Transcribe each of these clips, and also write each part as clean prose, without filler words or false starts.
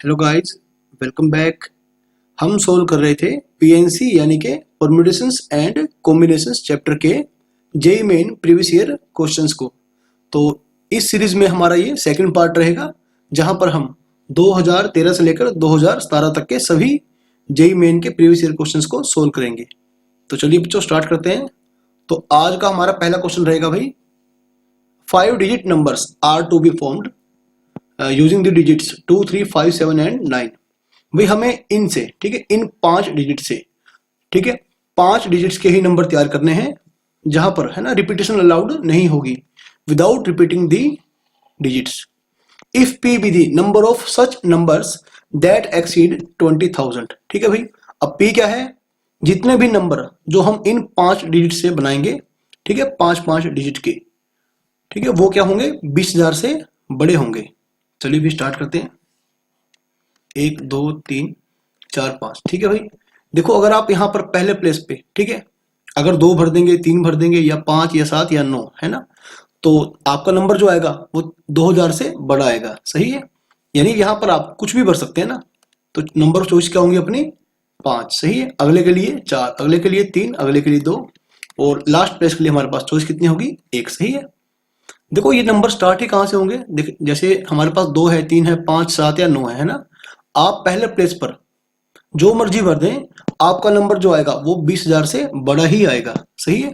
Hello guys, welcome back. हम solve कर रहे थे पीएनसी यानी कि परम्यूटेशंस एंड कॉम्बिनेशंस चैप्टर के JEE Main previous year questions को। तो इस सीरीज में हमारा ये सेकंड पार्ट रहेगा, जहां पर हम 2013 से लेकर 2017 तक के सभी जेई मेन के प्रीवियस ईयर क्वेश्चंस को सोल्व करेंगे। तो चलिए बच्चों स्टार्ट करते हैं। तो आज का हमारा पहला क्वेश्चन रहेगा भाई, 5 digit numbers are to be formed using the digits 2, 3, 5, 7 and 9। भाई हमें इनसे, ठीक है, इन 5 डिजिट से, ठीक है, 5 डिजिट्स के ही नंबर तैयार करने हैं, जहां पर है ना रिपीटेशन अलाउड नहीं होगी, without repeating the digits. If P be the number of such numbers that exceed 20,000। ठीक है भाई, अब पी क्या है? जितने भी नंबर जो हम इन 5 डिजिट से बनाएंगे, ठीक है, 5 डिजिट के, ठीक है, वो क्या होंगे? 20,000 से बड़े होंगे। चलिए भी स्टार्ट करते हैं। 1, 2, 3, 4, 5। ठीक है भाई, देखो अगर आप यहाँ पर पहले प्लेस पे, ठीक है, अगर 2 भर देंगे, 3 भर देंगे, या 5 या 7 या 9, है ना, तो आपका नंबर जो आएगा वो 2000 से बड़ा आएगा। सही है, यानी यहाँ पर आप कुछ भी भर सकते हैं ना। तो नंबर ऑफ चॉइस क्या होंगे अपनी? 5। सही है, अगले के लिए 4, अगले के लिए 3, अगले के लिए 2, और लास्ट प्लेस के लिए हमारे पास चॉइस कितनी होगी? 1। सही है, देखो ये नंबर स्टार्ट ही कहां से होंगे? देख, जैसे हमारे पास 2 है, 3 है, 5, 7 या 9 है ना। आप पहले प्लेस पर जो मर्जी भर दें, आपका नंबर जो आएगा वो 20,000 से बड़ा ही आएगा। सही है,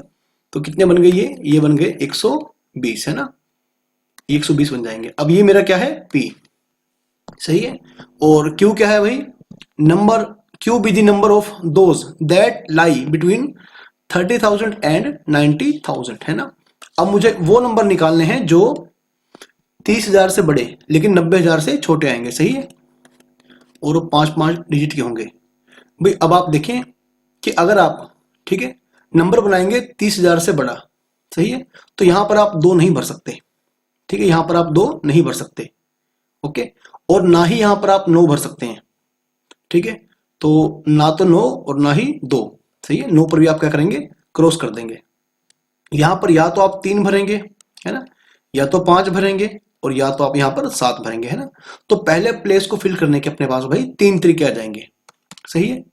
तो कितने बन गए? ये बन गए 120, है ना, 120 बन जाएंगे। अब ये मेरा क्या है? P। सही है, और Q क्या है भाई? Number Q be the number of those that lie between 30,000 and 90,000, है ना। अब मुझे वो नंबर निकालने हैं जो 30,000 से बड़े लेकिन 90,000 से छोटे आएंगे। सही है, और वो 5 डिजिट के होंगे। भाई अब आप देखें कि अगर आप, ठीक है, नंबर बनाएंगे 30,000 से बड़ा, सही है, तो यहां पर आप 2 नहीं भर सकते। ठीक है, यहां पर आप 2 नहीं भर सकते, ओके, और ना ही यहां पर आप 9 भर सकते हैं। ठीक है, तो ना तो 9 और ना ही 2। सही है, 9 पर भी आप क्या करेंगे? क्रॉस कर देंगे। यहां पर या तो आप 3 भरेंगे, है ना, या तो 5 भरेंगे, और या तो आप यहां पर 7 भरेंगे, है ना। तो पहले प्लेस को फिल करने के अपने पास भाई 3 तरीके आ जाएंगे। सही है,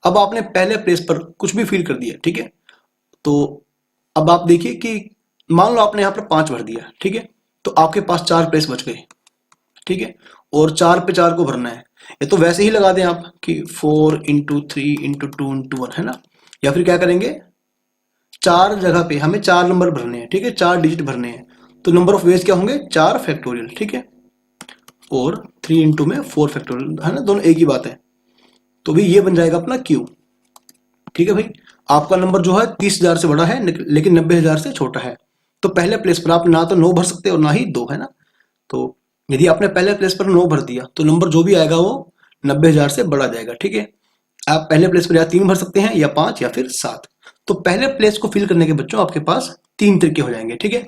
अब आपने पहले प्लेस पर कुछ भी फिल कर दिया, ठीक है, तो अब आप देखिए कि मान लो आपने यहां पर 5 भर दिया, ठीक है, तो आपके पास 4 प्लेस बच गए। ठीक है, और 4 पे 4 को भरना है। ये तो वैसे ही लगा दें आप कि 4 इंटू 3 इंटू 2 इंटू 1, है ना, या फिर क्या करेंगे, 4 जगह पे हमें 4 नंबर भरने हैं, ठीक है, 4 डिजिट भरने हैं, तो नंबर ऑफ वेज क्या होंगे? 4 फैक्टोरियल। ठीक है, और 3 इंटू में 4 फैक्टोरियल, है ना, दोनों एक ही बात है। तो भी ये बन जाएगा अपना Q। ठीक है भाई, आपका नंबर जो है 30,000 से बड़ा है लेकिन 90,000 से छोटा है। तो पहले प्लेस पर आप ना तो 9 भर सकते और ना ही 2, है ना। तो यदि आपने पहले प्लेस पर 9 भर दिया तो नंबर जो भी आएगा वो 90,000 से बड़ा जाएगा। ठीक है, आप पहले प्लेस पर या 3 भर सकते हैं, या 5, या फिर 7। तो पहले प्लेस को फिल करने के बच्चों आपके पास 3 तरीके हो जाएंगे। ठीक है,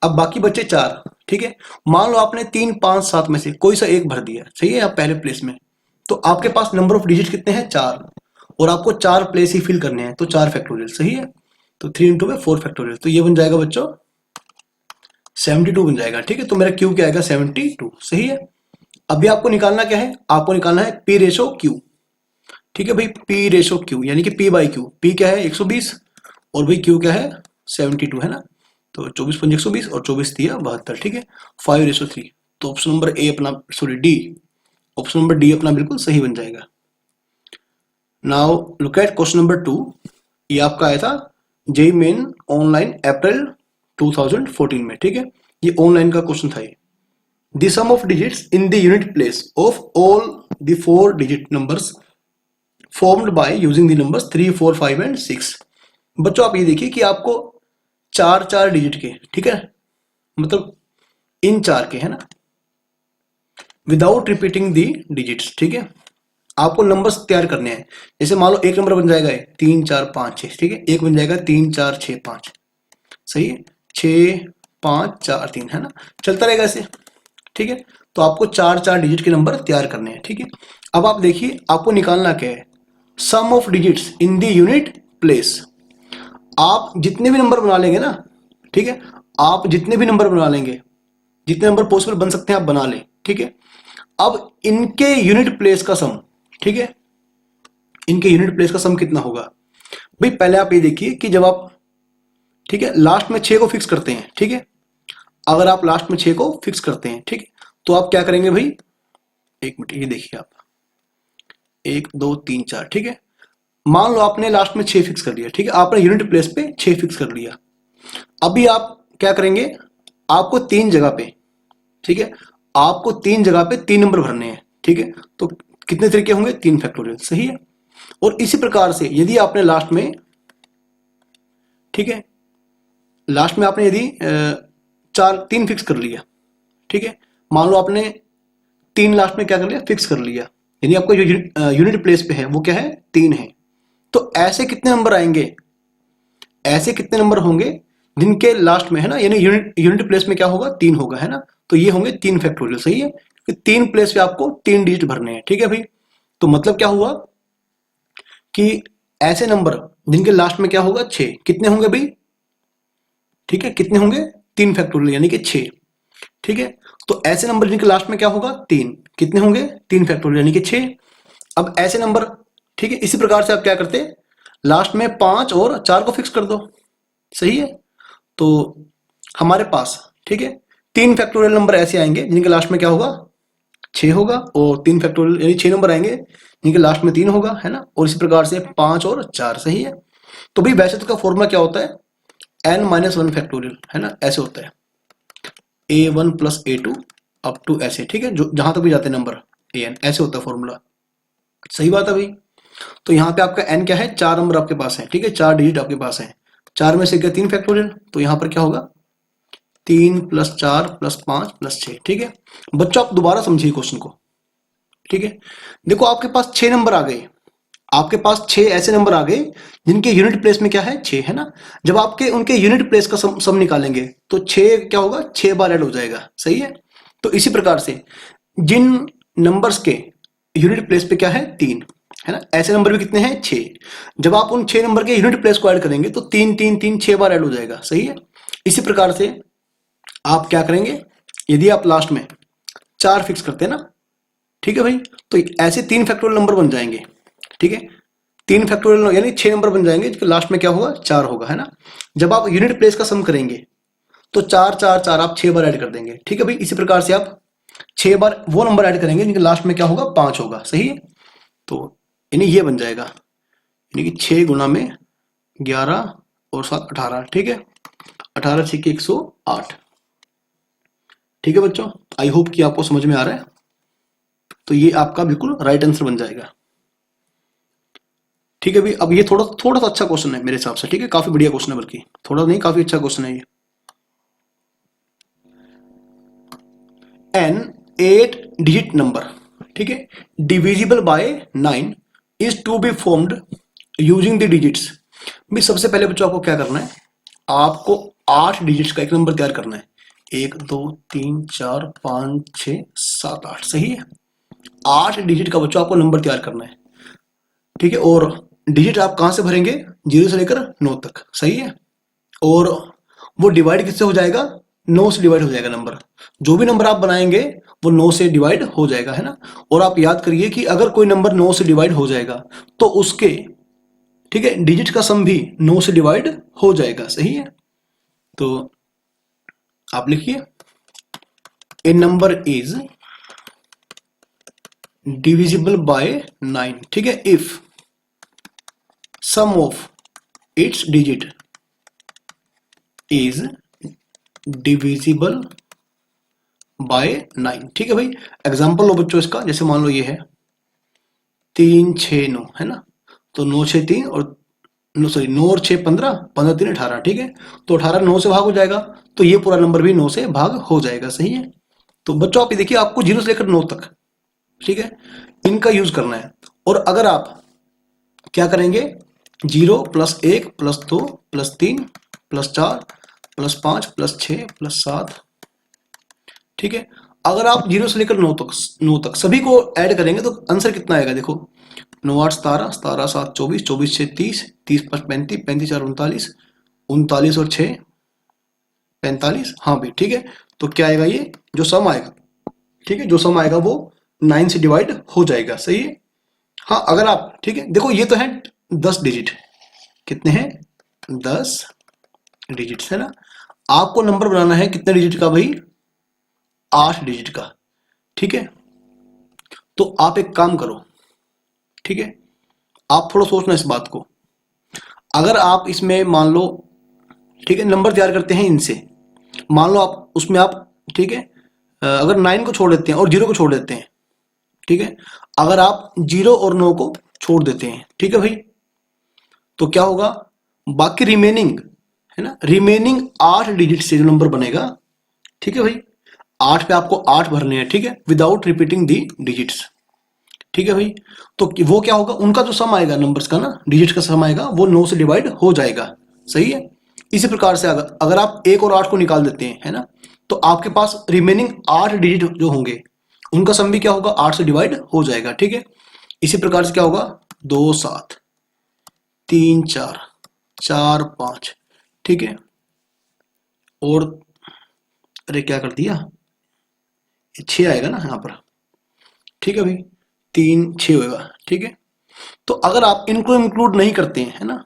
अब बाकी बच्चे 4। ठीक है, मान लो आपने 3, 5, 7 में से कोई सा एक भर दिया, सही है, आप पहले प्लेस में, तो आपके पास नंबर ऑफ डिजिट कितने हैं? 4, और आपको 4 प्लेस ही फिल करने हैं, तो 4 फैक्टोरियल। सही है, तो 3 इंटू में 4 फैक्टोरियल, तो ये बन जाएगा बच्चों 72 बन जाएगा। ठीक है, तो मेरा Q क्या आएगा? 72। सही है, अभी आपको निकालना क्या है? आपको निकालना है P रेशो Q। ठीक है भाई, P रेशो Q यानी कि P बाई Q। P क्या है? 120, और भाई Q क्या है? 72, है ना। तो 24 पंजे 120 और 24 दिया 72। ठीक है, 5 रेशो 3। तो ऑप्शन नंबर ए अपना, sorry D, option number D अपना बिल्कुल सही बन जाएगा। Now look at question number 2। ये आपका आया था जेई मेन ऑनलाइन अप्रैल 2014 में। ठीक है, ये ऑनलाइन का क्वेश्चन था ये। The sum of digits in the unit place of all the 4 digit numbers formed by using the numbers 3, 4, 5 and 6। बच्चों आप ये देखिए कि आपको 4 डिजिट के, ठीक है, मतलब इन 4 के, है ना, विदाउट रिपीटिंग दी डिजिट्स। ठीक है, आपको नंबर्स तैयार करने हैं। जैसे मान लो एक नंबर बन जाएगा 3, 4, 5, 6। ठीक है, एक बन जाएगा 3, 4, 6, 5। सही है, 6, 5, 4, 3, है ना, चलता रहेगा ऐसे। ठीक है, तो आपको 4 डिजिट के नंबर तैयार करने हैं। ठीक है, अब आप देखिए आपको निकालना क्या है? Sum of digits in the unit place. आप जितने भी नंबर बना लेंगे ना, ठीक है, आप जितने भी नंबर बना लेंगे, जितने नंबर पॉसिबल बन सकते हैं आप बना लें। ठीक है, अब इनके यूनिट प्लेस का सम, ठीक है, इनके यूनिट प्लेस का सम कितना होगा भाई। पहले आप ये देखिए कि जब आप, ठीक है, लास्ट में 6 को फिक्स करते हैं, ठीक है, अगर आप लास्ट में 6 को फिक्स करते हैं, ठीक है, तो आप क्या करेंगे भाई, एक मिनट ये देखिए आप, 1 2 3 4, ठीक है, मान लो आपने लास्ट में 6 फिक्स कर लिया, ठीक है, आपने यूनिट प्लेस पे 6 फिक्स कर लिया। अभी आप क्या करेंगे, आपको 3 जगह पे, ठीक है, आपको 3 जगह पे 3 नंबर भरने हैं, ठीक है, तो कितने तरीके होंगे, 3 फैक्टोरियल, सही है। और इसी प्रकार से यदि आपने लास्ट में, ठीक है, लास्ट में आपने यदि 3 फिक्स कर लिया, ठीक है, मान लो आपने 3 लास्ट में क्या कर लिया, फिक्स कर लिया, यानी आपका जो यूनिट प्लेस पे है वो क्या है, 3 है। तो ऐसे कितने नंबर आएंगे, ऐसे कितने नंबर होंगे जिनके लास्ट में है ना, यानी यूनिट प्लेस में क्या होगा, 3 होगा, है ना, तो ये होंगे 3 फैक्टोरियल, सही है, क्योंकि 3 प्लेस पे आपको 3 डिजिट भरने हैं, ठीक है भाई। तो मतलब क्या हुआ कि ऐसे नंबर जिनके लास्ट में क्या होगा, 6, कितने होंगे भाई, ठीक है, कितने होंगे, 3 फैक्टोरियल यानी कि 6, ठीक है। तो ऐसे नंबर जिनके लास्ट में क्या होगा, 3, कितने होंगे, 3 फैक्टोरियल यानी कि 6। अब ऐसे नंबर, ठीक है, इसी प्रकार से आप क्या करते, लास्ट में 5 और 4 को फिक्स कर दो, सही है। तो हमारे पास, ठीक है, 3 फैक्टोरियल नंबर ऐसे आएंगे जिनके लास्ट में क्या होगा, 6 होगा, और 3 फैक्टोरियल यानी 6 नंबर आएंगे जिनके लास्ट में 3 होगा, है ना, और इसी प्रकार से 5 और 4, सही है। तो भाई वैसे तो का फॉर्मूला क्या होता है, n-1 फैक्टोरियल, है ना, ऐसे होता है, a1 plus a2 up to ऐसे, ठीक है, जो जहां तक भी जाते हैं नंबर an, ऐसे होता है फॉर्मूला, सही बात है भाई। तो यहाँ पे आपका n क्या है, 4 नंबर आपके पास है, ठीक है, 4 डिजिट आपके पास है, 4 में से क्या 3 फैक्टोरियल, तो यहाँ पर क्या होगा, 3 प्लस 4 प्लस 5 प्लस 6, ठीक है। बच्चों आप दोबारा समझिए क्वेश्चन को, ठीक है, देखो आपके पास 6 नंबर आ गए, आपके पास 6 ऐसे नंबर आ गए जिनके यूनिट प्लेस में क्या है, 6, है ना। जब आपके उनके यूनिट प्लेस का सम निकालेंगे तो 6 क्या होगा, 6 बार ऐड हो जाएगा, सही है। तो इसी प्रकार से जिन नंबर्स के यूनिट प्लेस पे क्या है, 3, है ना, ऐसे नंबर भी कितने हैं, 6। जब आप उन 6 नंबर के यूनिट प्लेस को ऐड करेंगे तो 3 3 3 6 बार ऐड हो जाएगा, सही है। इसी प्रकार से आप क्या करेंगे, यदि आप लास्ट में 4 फिक्स करते हैं ना, ठीक है भाई, तो ऐसे 3 फैक्टोरियल नंबर बन जाएंगे, ठीक है, 3 फैक्टोरियल यानी 6 नंबर बन जाएंगे जिसके लास्ट में क्या होगा, 4 होगा, है ना। जब आप यूनिट प्लेस का सम करेंगे तो 4 4 4 आप 6 बार ऐड कर देंगे, ठीक है भाई। इसी प्रकार से आप 6 बार वो नंबर ऐड करेंगे जिनके लास्ट में क्या होगा, 5 होगा, सही है। तो यानी ये बन जाएगा, यानी कि 6 गुना में 11 और 7 18, ठीक है, 18 6 108, ठीक है बच्चों, आई होप कि आपको समझ में आ रहा है। तो ये आपका बिल्कुल राइट आंसर बन जाएगा, ठीक है भाई। अब ये थोड़ा थोड़ा सा अच्छा क्वेश्चन है मेरे हिसाब से, ठीक है, काफी बढ़िया क्वेश्चन है, बल्कि थोड़ा नहीं, काफी अच्छा क्वेश्चन है ये। एन 8 डिजिट नंबर, ठीक है, divisible by 9 is to be formed using the digits. भाई सबसे पहले बच्चों आपको क्या करना है, आपको 8 डिजिट्स का एक नंबर तैयार करना है, 1 2 3 4 5 6 7 8, सही है। 8 डिजिट का बच्चों आपको नंबर तैयार करना है, ठीक है, और डिजिट आप कहां से भरेंगे, 0 से लेकर 9 तक, सही है। और वो डिवाइड किससे हो जाएगा, 9 से डिवाइड हो जाएगा नंबर, जो भी नंबर आप बनाएंगे वो 9 से डिवाइड हो जाएगा, है ना। और आप याद करिए कि अगर कोई नंबर 9 से डिवाइड हो जाएगा तो उसके, ठीक है, डिजिट का सम भी 9 से डिवाइड हो जाएगा, सही है। तो आप लिखिए, a number is divisible by 9, ठीक है, if sum of its digit is divisible by 9, ठीक है भाई। एग्जांपल लो बच्चों इसका, जैसे मान लो ये है 3 6 9, है ना, तो 9 6 3 और 9 और 6 15, 15 3 18, ठीक है, तो 18 9 से भाग हो जाएगा, तो ये पूरा नंबर भी 9 से भाग हो जाएगा, सही है। तो बच्चों आप ये देखिए, आपको 0 से लेकर 9 तक, ठीक है, इनका यूज करना है। और अगर आप क्या करेंगे, 0 plus 1 plus 2 plus 3 plus 4 plus 5 plus 6 plus 7, ठीक है, अगर आप 0 से लेकर 9 तक सभी को ऐड करेंगे तो आंसर कितना आएगा, देखो 9 8 17 17 7 24 24 6 30 30 5 35 35 4 39 39 और 6 45, हाँ भाई, ठीक है। तो क्या आएगा, ये जो सम आएगा, ठीक है, जो सम आएगा वो 9 से डिवाइड हो जाएगा। सही है। हाँ अगर आप, ठीक है, देखो ये तो है 10 डिजिट, कितने हैं 10 डिजिट्स है ना। आपको नंबर बनाना है कितने डिजिट का भाई, 8 डिजिट का। ठीक है, तो आप एक काम करो, ठीक है, आप थोड़ा सोचना इस बात को। अगर आप इसमें मान लो, ठीक है, नंबर तैयार करते हैं इनसे, मान लो आप उसमें आप, ठीक है, अगर 9 को छोड़ देते हैं और 0 को छोड़ देते हैं, ठीक है, अगर आप 0 और 9 को छोड़ देते हैं, ठीक है भाई, तो क्या होगा, बाकी रिमेनिंग है ना, रिमेनिंग 8 डिजिट से जो नंबर बनेगा, ठीक है भाई, 8 पे आपको 8 भरने हैं, ठीक है, विदाउट रिपीटिंग दी डिजिट्स। ठीक है भाई, तो वो क्या होगा, उनका जो सम आएगा नंबर्स का ना, डिजिट का सम आएगा, वो 9 से डिवाइड हो जाएगा। सही है। इसी प्रकार से अगर आप 1 और 8 को निकाल देते हैं, है ना, तो आपके पास रिमेनिंग 8 डिजिट जो होंगे उनका सम भी क्या होगा, 8 से डिवाइड हो जाएगा। ठीक है, इसी प्रकार से क्या होगा, 2 7 3 4 4 5, ठीक है, और अरे क्या कर दिया, 6 आएगा ना यहाँ पर। ठीक है भाई, 3 6 होगा। ठीक है, तो अगर आप इनको इंक्लूड नहीं करते हैं, है ना,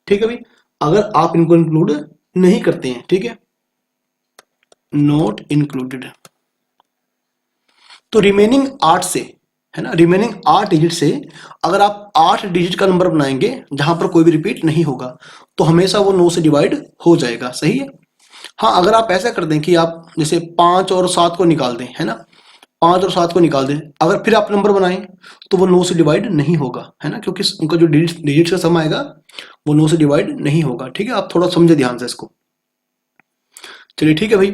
ठीक है भाई, अगर आप इनको इंक्लूड नहीं करते हैं, ठीक है, नॉट इंक्लूडेड, तो रिमेनिंग 8 से, है ना, रिमेनिंग 8 डिजिट से अगर आप 8 डिजिट का नंबर बनाएंगे जहां पर कोई भी रिपीट नहीं होगा, तो हमेशा वो 9 से डिवाइड हो जाएगा। सही है। हाँ अगर आप ऐसा कर दें कि आप जैसे 5 और 7 को निकाल दें, है ना, 5 और 7 को निकाल दें, अगर फिर आप नंबर बनाएं तो वो 9 से डिवाइड नहीं होगा, है ना, क्योंकि उनका जो डिजिट का सम आएगा वो 9 से डिवाइड नहीं होगा। ठीक है, आप थोड़ा समझे ध्यान से इसको। चलिए ठीक है भाई,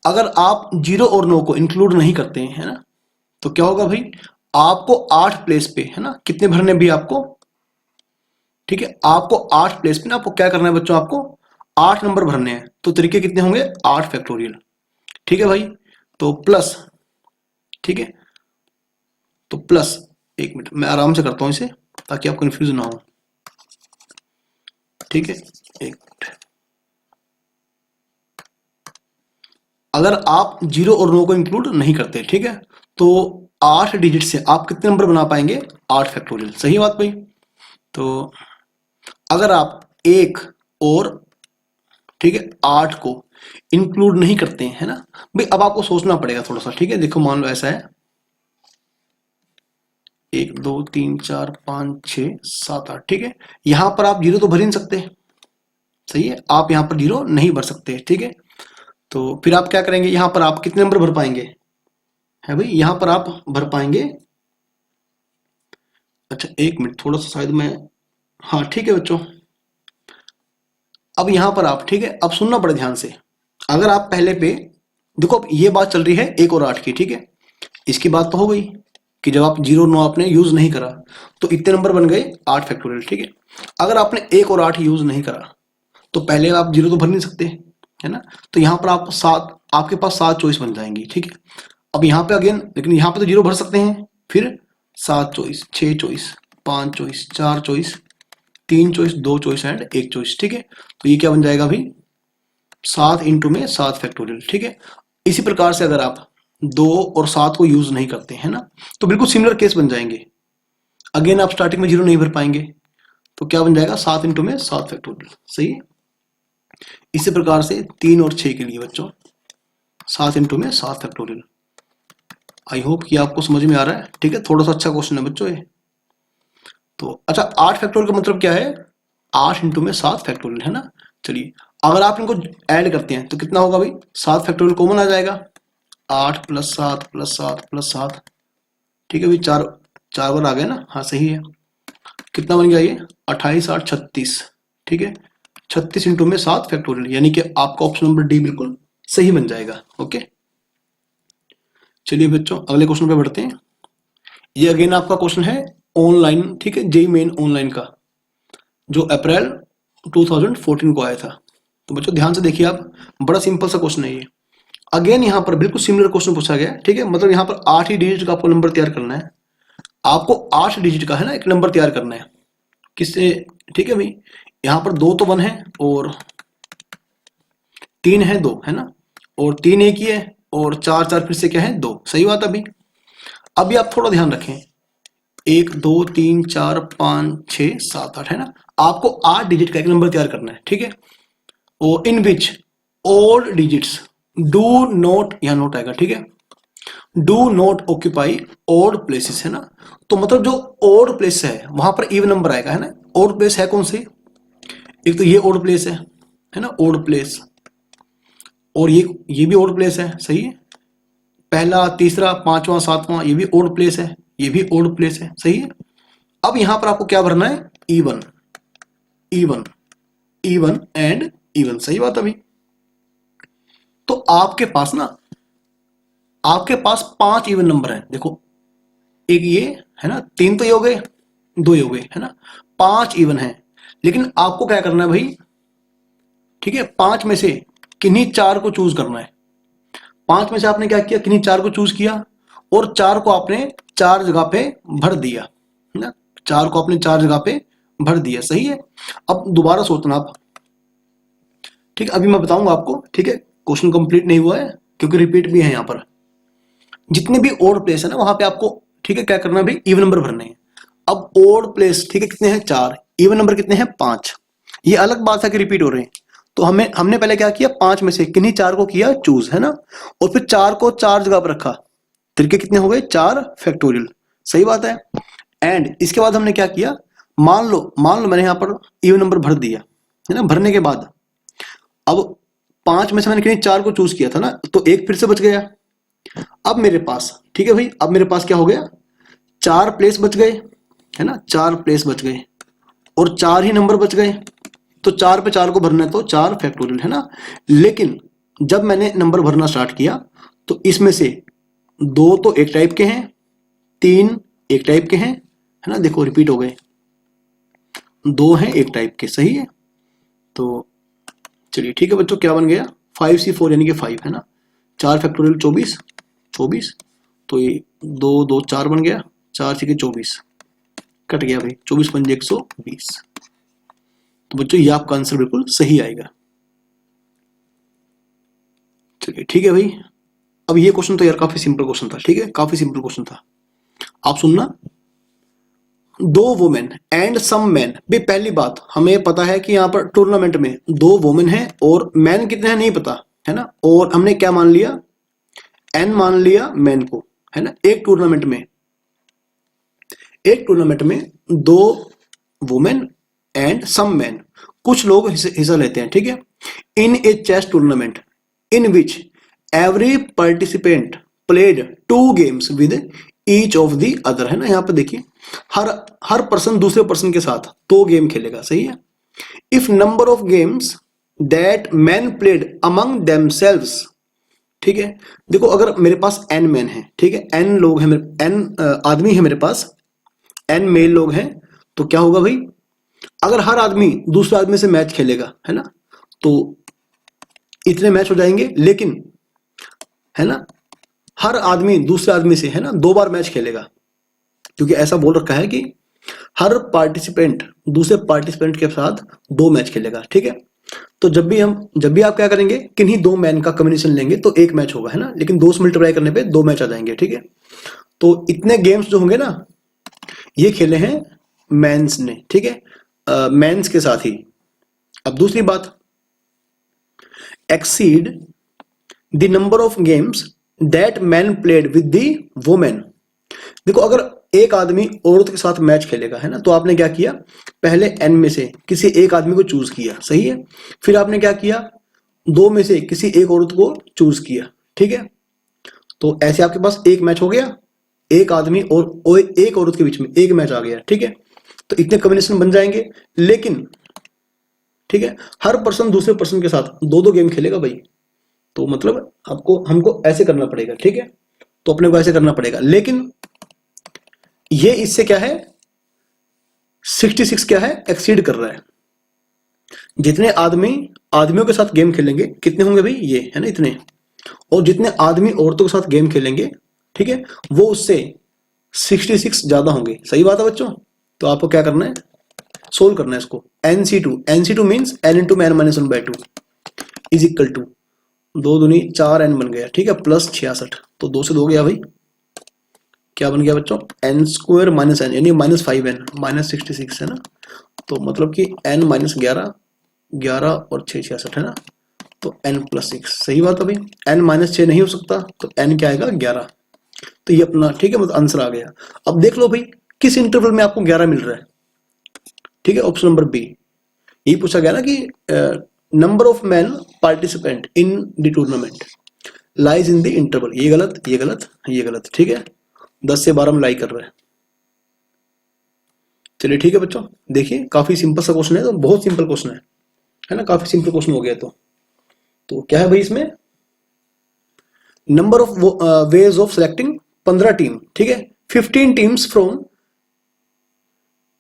अगर आप 0 और 9 को इंक्लूड नहीं करते हैं, है ना, तो क्या होगा भाई, आपको 8 प्लेस पे, है ना, कितने भरने भी आपको, ठीक है, आपको 8 प्लेस पे ना आपको क्या करना है बच्चों, आपको 8 नंबर भरने हैं। तो तरीके कितने होंगे, 8 फैक्टोरियल। ठीक है भाई, तो प्लस, ठीक है, तो प्लस, एक मिनट मैं आराम से करता हूं इसे ताकि आप कंफ्यूज ना हो। ठीक है, एक मिनट, अगर आप 0 और 9 को इंक्लूड नहीं करते, ठीक है, तो 8 डिजिट से आप कितने नंबर बना पाएंगे, 8 फैक्टोरियल। सही बात भाई। तो अगर आप 1 और, ठीक है, 8 को इंक्लूड नहीं करते हैं, है ना भाई, अब आपको सोचना पड़ेगा थोड़ा सा। ठीक है, देखो मान लो ऐसा है, 1 2 3 4 5 6 7 8, ठीक है, यहां पर आप 0 तो भर ही नहीं सकते। सही है, आप यहां पर 0 नहीं भर सकते। ठीक है, तो फिर आप क्या करेंगे, यहां पर आप कितने नंबर भर पाएंगे, है भाई, यहां पर आप भर पाएंगे, अच्छा एक मिनट थोड़ा सा शायद मैं, हाँ ठीक है बच्चों, अब यहां पर आप, ठीक है, अब सुनना पड़े ध्यान से। अगर आप पहले पे देखो, अब ये बात चल रही है 1 और 8 की, ठीक है, इसकी बात तो हो गई कि जब आप 0 9 आपने यूज नहीं करा तो इतने नंबर बन गए 8 फैक्टोरियल। ठीक है, अगर आपने 1 और 8 यूज नहीं करा तो पहले आप 0 तो भर नहीं सकते, है ना, तो यहां पर आप 7, आपके पास 7 चॉइस बन जाएंगी। ठीक है, अब यहाँ पे अगेन, लेकिन यहाँ पे तो 0 भर सकते हैं, फिर 7 choice, 6 choice, 5 choice, 4 choice, 3 choice, 2 choice and 1 choice. ठीक है, तो ये क्या बन जाएगा भाई, 7 इंटू में 7 फैक्टोरियल। ठीक है, इसी प्रकार से अगर आप 2 और 7 को यूज नहीं करते हैं ना, तो बिल्कुल सिमिलर केस बन जाएंगे। अगेन आप स्टार्टिंग में 0 नहीं भर पाएंगे, तो क्या बन जाएगा, 7 इंटू में 7 फैक्टोरियल। सही है। इसी प्रकार से 3 और 6 के लिए बच्चों 7 इंटू में 7 फैक्टोरियल। आई होप कि आपको समझ में आ रहा है। ठीक है, थोड़ा सा अच्छा क्वेश्चन है बच्चों ये। तो अच्छा, 8 फैक्टोरियल का मतलब क्या है, 8 इंटू में 7 फैक्टोरियल, है ना। चलिए, अगर आप इनको ऐड करते हैं तो कितना होगा भाई, 7 फैक्टोरियल कॉमन आ जाएगा, 8 प्लस 7 प्लस 7 प्लस 7। ठीक है भाई, 4 4 बार आ गए ना, हाँ सही है। कितना बन गया ये, 28 8 36। ठीक है, 36 इंटू में 7 फैक्टोरियल, यानी कि आपका ऑप्शन नंबर डी बिल्कुल सही बन जाएगा। ओके, चलिए बच्चों अगले क्वेश्चन पे बढ़ते हैं। ये अगेन आपका क्वेश्चन है ऑनलाइन, ठीक है, जेई मेन ऑनलाइन का, जो अप्रैल 2014 को आया था। तो बच्चों ध्यान से देखिए आप, बड़ा सिंपल सा क्वेश्चन है ये। अगेन यहाँ पर बिल्कुल सिमिलर क्वेश्चन पूछा गया है। ठीक है, मतलब यहाँ पर 8 ही डिजिट का आपको नंबर तैयार करना है, आपको 8 डिजिट का, है ना, एक नंबर तैयार करना है। किससे, ठीक है भाई, यहाँ पर 2 तो 1 है और 3 है 2, है ना, और 3 एक ही है, और 4 4 फिर से क्या है 2। सही बात है भाई। अभी आप थोड़ा ध्यान रखें, 1 2 3 4 5 6 7 8 है ना, आपको 8 डिजिट का एक नंबर तैयार करना है, ठीक है। और in which all digits do not, यहां नोट आएगा, ठीक है, do not occupy odd places, है ना। तो मतलब जो ऑड प्लेस है वहां पर इवन नंबर आएगा, है ना। ऑड प्लेस है कौन सी, एक तो ये ऑड प्लेस है ना, ऑड प्लेस, और ये भी ऑड प्लेस है, सही है। पहला, तीसरा, पांचवा, सातवां, ये भी ऑड प्लेस है, ये भी ऑड प्लेस है, सही है। अब यहां पर आपको क्या भरना है, even, even, even and even, सही बात। अभी तो आपके पास ना, आपके पास 5 इवन नंबर हैं, देखो, एक ये है ना, 3 तो ये हो गए, 2 ये हो गए, है ना, 5 इवन है। लेकिन आपको क्या करना है भाई, ठीक है, 5 में से किन्हीं 4 को चूज करना है। 5 में से आपने क्या किया, किन्हीं 4 को चूज किया, और 4 को आपने 4 जगह पे भर दिया, है ना, 4 को आपने 4 जगह पे भर दिया, सही है। अब दोबारा सोचना आप, ठीक है, अभी मैं बताऊंगा आपको, ठीक है, क्वेश्चन कंप्लीट नहीं हुआ है क्योंकि रिपीट भी है यहाँ पर। जितने भी ओड प्लेस है ना वहां पे आपको, ठीक है, क्या करना है भाई, इवन नंबर भरने हैं। अब ओड प्लेस, ठीक है, कितने हैं, 4, इवन नंबर कितने हैं, 5। ये अलग बात है कि रिपीट हो रहे हैं, तो हमने पहले क्या किया, 5 में से किन्हीं 4 को किया चूज, है ना, और फिर 4 को 4 जगह पर रखा, तरीके कितने हो गए, 4 फैक्टोरियल, सही बात है। एंड इसके बाद हमने क्या किया, मान लो मैंने यहां पर इवन नंबर भर दिया, है ना। भरने के बाद अब 5 में से मैंने किन्हीं 4 को चूज किया था ना, तो एक फिर से बच गया। अब मेरे पास, ठीक है भाई, अब मेरे पास क्या हो गया, 4 प्लेस बच गए, है ना, 4 प्लेस बच गए, और 4 ही नंबर बच गए। तो 4 पे 4 को भरना है तो 4 फैक्टोरियल, है ना। लेकिन जब मैंने नंबर भरना स्टार्ट किया तो इसमें से 2 तो एक टाइप के हैं, 3 एक टाइप के हैं, है ना, देखो रिपीट हो गए, 2 हैं एक टाइप के, सही है। तो चलिए ठीक है बच्चों, क्या बन गया, 5C4 यानी कि 5, है ना, 4 फैक्टोरियल 24, 24, तो ये 2 2 4 बन गया, 4 6 24, कट गया भाई, 24 पंजे 120। तो बच्चों ये आपका आंसर बिल्कुल सही आएगा। चलिए ठीक है भाई, अब ये क्वेश्चन तो यार काफी सिंपल क्वेश्चन था, ठीक है, काफी सिंपल क्वेश्चन था। आप सुनना, 2 वुमेन एंड सम मैन, भाई पहली बात हमें पता है कि यहाँ पर टूर्नामेंट में 2 वुमेन है और मैन कितने हैं नहीं पता, है ना। और हमने क्या मान लिया, एन मान लिया मैन को, है ना। एक टूर्नामेंट में 2 वुमेन एंड सम मैन, कुछ लोग हिस्सा लेते हैं, ठीक है, in a chess tournament in which every participant played 2 games with each of the other, है ना। यहां पर देखिए, हर पर्सन दूसरे पर्सन के साथ 2 गेम खेलेगा, सही है। If number of games that man played among themselves, ठीक है, देखो अगर मेरे पास n मैन है, ठीक है, n लोग हैं, n आदमी है मेरे पास, n मेल लोग हैं, तो क्या होगा भाई, अगर हर आदमी दूसरे आदमी से मैच खेलेगा, है ना, तो इतने मैच हो जाएंगे। लेकिन, है ना, हर आदमी दूसरे आदमी से, है ना, 2 बार मैच खेलेगा, क्योंकि ऐसा बोल रखा है कि हर पार्टिसिपेंट दूसरे पार्टिसिपेंट के साथ 2 मैच खेलेगा, ठीक है। तो जब भी आप क्या करेंगे, किन्हीं 2 मैन का कॉम्बिनेशन लेंगे तो 1 मैच होगा, है ना, लेकिन 2 से मल्टीप्लाई करने पे 2 मैच आ जाएंगे, ठीक है। तो इतने गेम्स जो होंगे ना, ये खेले हैं मैंस ने, ठीक है, मैंस के साथ ही। अब दूसरी बात, exceed the number of games that man played with the women, देखो अगर एक आदमी औरत के साथ मैच खेलेगा, है ना, तो आपने क्या किया, पहले n में से किसी एक आदमी को चूज किया, सही है। फिर आपने क्या किया, 2 में से किसी एक औरत को चूज किया, ठीक है। तो ऐसे आपके पास एक मैच हो गया, एक आदमी और एक औरत के बीच में एक मैच आ गया, ठीक है। तो इतने कॉम्बिनेशन बन जाएंगे। लेकिन, ठीक है, हर पर्सन दूसरे पर्सन के साथ 2-2 गेम खेलेगा भाई, तो मतलब हमको ऐसे करना पड़ेगा, ठीक है। तो अपने को ऐसे करना पड़ेगा। लेकिन ये इससे क्या है, 66 क्या है, एक्सीड कर रहा है। जितने आदमियों के साथ गेम खेलेंगे कितने होंगे भाई, ये है ना, इतने, और जितने आदमी औरतों के साथ गेम खेलेंगे, ठीक है, वो उससे 66 ज्यादा होंगे, सही बात है बच्चों। तो आपको क्या करना है, सोल्व करना है इसको। NC2 means n into n minus 1/2 is equal to 2 दूनी 4n बन गया, ठीक है, प्लस 66, तो 2 से 2 गया भाई, क्या बन गया बच्चों, एन स्क्वायर माइनस एन यानी -5n -66 है ना। तो मतलब कि n -11, 11 और 6 66 है ना, तो n+6 सही बात। अभी n -6 नहीं हो सकता तो n क्या आएगा 11। तो ये अपना ठीक है, मतलब आंसर आ गया। अब देख लो भाई किस इंटरवल में आपको 11 मिल रहा है। ठीक है, ऑप्शन नंबर बी। ये पूछा गया ना कि number of man participant in the tournament lies in the interval. ये गलत, ये गलत, ये गलत। ठीक है, 10 से 12 में लाई कर रहा है। चलिए ठीक है बच्चों, देखिए काफी सिंपल सा क्वेश्चन है, तो बहुत सिंपल क्वेश्चन है ना, काफी सिंपल क्वेश्चन हो गया। तो क्या है भाई इसमें, number of ways of selecting 15 team. ठीक है, 15 टीम्स फ्रॉम,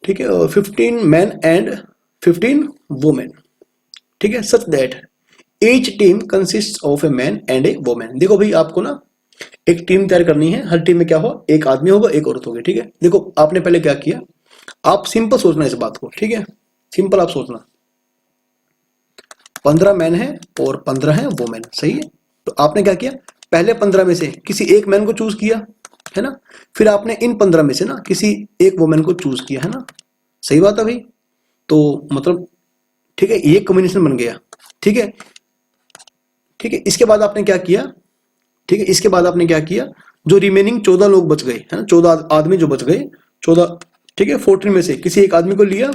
ठीक है, 15 मैन एंड 15 वुमेन। ठीक है, such that each team consist of a man and A women. देखो भाई आपको ना एक टीम तैयार करनी है, हर टीम में क्या हो, एक आदमी होगा एक औरत होगी। ठीक है, देखो आपने पहले क्या किया, आप सिंपल सोचना इस बात को। ठीक है, सिंपल आप सोचना, 15 मैन है और 15 है वुमेन, सही है। तो आपने क्या किया, पहले 15 में से किसी एक मैन को चूज किया है ना, फिर आपने इन 15 में से ना किसी एक वुमेन को चूज किया है ना, सही बात है भाई। तो मतलब ठीक है, ये कॉम्बिनेशन बन गया। ठीक है, ठीक है, इसके बाद आपने क्या किया, ठीक है, इसके बाद आपने क्या किया, जो रिमेनिंग 14 लोग बच गए है ना, 14 आदमी जो बच गए, 14, ठीक है, 14 में से किसी एक आदमी को लिया,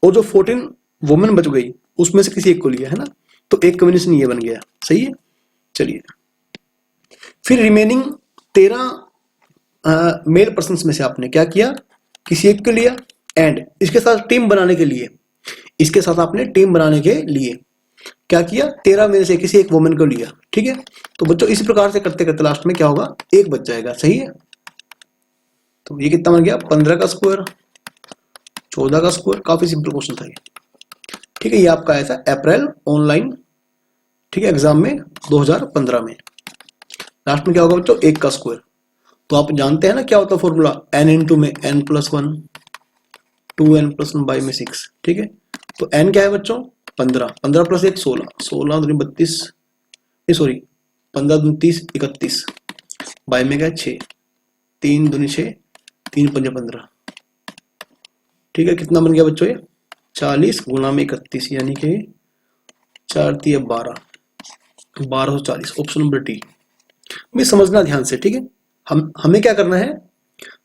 और जो 14 वुमेन बच गई उसमें से किसी एक को लिया है ना, तो एक कॉम्बिनेशन ये बन गया, सही है। चलिए फिर रिमेनिंग 13 मेल पर्सन में से आपने क्या किया, किसी एक को लिया, एंड इसके साथ टीम बनाने के लिए, इसके साथ आपने टीम बनाने के लिए क्या किया, 13 में से किसी एक वुमेन को लिया। ठीक है, तो बच्चों इसी प्रकार से करते करते लास्ट में क्या होगा, एक बच जाएगा, सही है। तो ये कितना बन गया, 15 का स्क्वायर, 14 का स्क्वायर। काफी सिंपल क्वेश्चन था ये। ठीक है, ये आपका आया था अप्रैल ऑनलाइन, ठीक है, एग्जाम में 2015 में। लास्ट में क्या होगा बच्चों, एक का स्क्वायर। तो आप जानते हैं ना क्या होता है फॉर्मूला, n इंटू में n+1, 2n+1 बाई में 6। ठीक है, तो n क्या है बच्चों 15, 15 + 1 16, 16 दूनी 32, सॉरी 15 दूनी 30 31, बाई में क्या 6, 3 दूनी 6, 3 पंजे 15। ठीक है, कितना बन गया बच्चों ये 40 गुणा में 31 यानी कि 4 × 12, 1240। ऑप्शन नंबर डी में समझना ध्यान से। ठीक है, हमें क्या करना है,